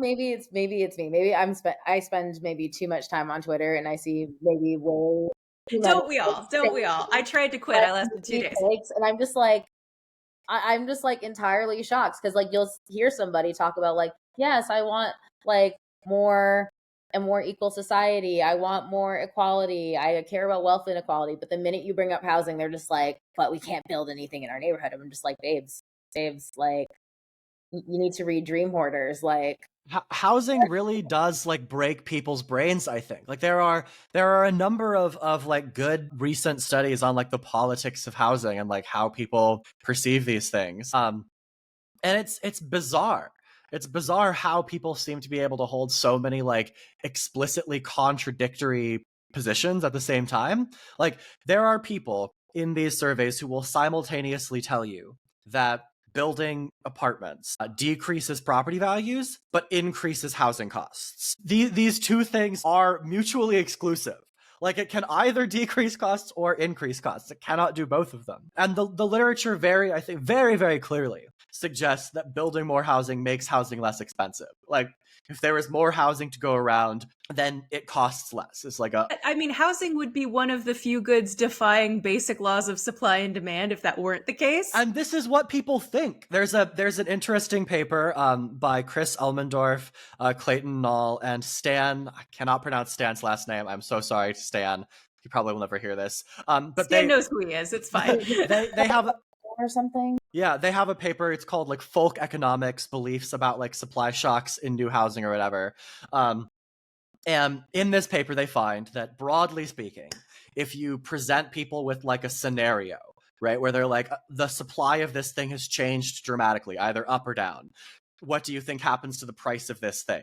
maybe it's me. Maybe I spend maybe too much time on Twitter, and I see maybe way too many Don't we all? Don't we all? I things, tried to quit. like I lasted 2 days. takes, and I'm just like I'm just like entirely shocked because like you'll hear somebody talk about like, yes, I want like more and more equal society. I want more equality. I care about wealth inequality. But the minute you bring up housing, they're just like, but we can't build anything in our neighborhood. I'm just like, babes, like you need to read Dream Hoarders. Like, Housing really does like break people's brains, I think. Like there are a number of like good recent studies on like the politics of housing and like how people perceive these things. And it's bizarre. It's bizarre how people seem to be able to hold so many like explicitly contradictory positions at the same time. Like there are people in these surveys who will simultaneously tell you that building apartments decreases property values but increases housing costs. These two things are mutually exclusive. Like it can either decrease costs or increase costs. It cannot do both of them. And the literature I think very, very clearly suggests that building more housing makes housing less expensive. Like if there is more housing to go around, then it costs less. It's like a I mean, housing would be one of the few goods defying basic laws of supply and demand if that weren't the case. and this is what people think. There's an interesting paper by Chris Elmendorf, Clayton Null, and Stan. I cannot pronounce Stan's last name. I'm so sorry, Stan. You probably will never hear this. But Stan knows who he is. It's fine. they have or something. Yeah, they have a paper. It's called like Folk Economics Beliefs about like supply shocks in new housing or whatever. And in this paper, they find that broadly speaking, if you present people with like a scenario, right, where they're like, the supply of this thing has changed dramatically, either up or down. What do you think happens to the price of this thing?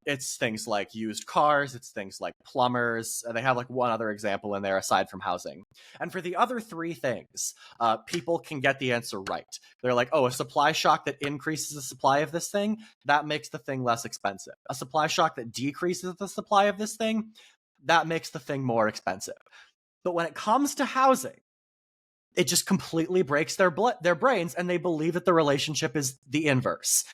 It's things like used cars, it's things like plumbers. They have like one other example in there aside from housing. And for the other three things, people can get the answer right. They're like, oh, a supply shock that increases the supply of this thing, that makes the thing less expensive. A supply shock that decreases the supply of this thing, that makes the thing more expensive. But when it comes to housing, it just completely breaks their brains, and they believe that the relationship is the inverse.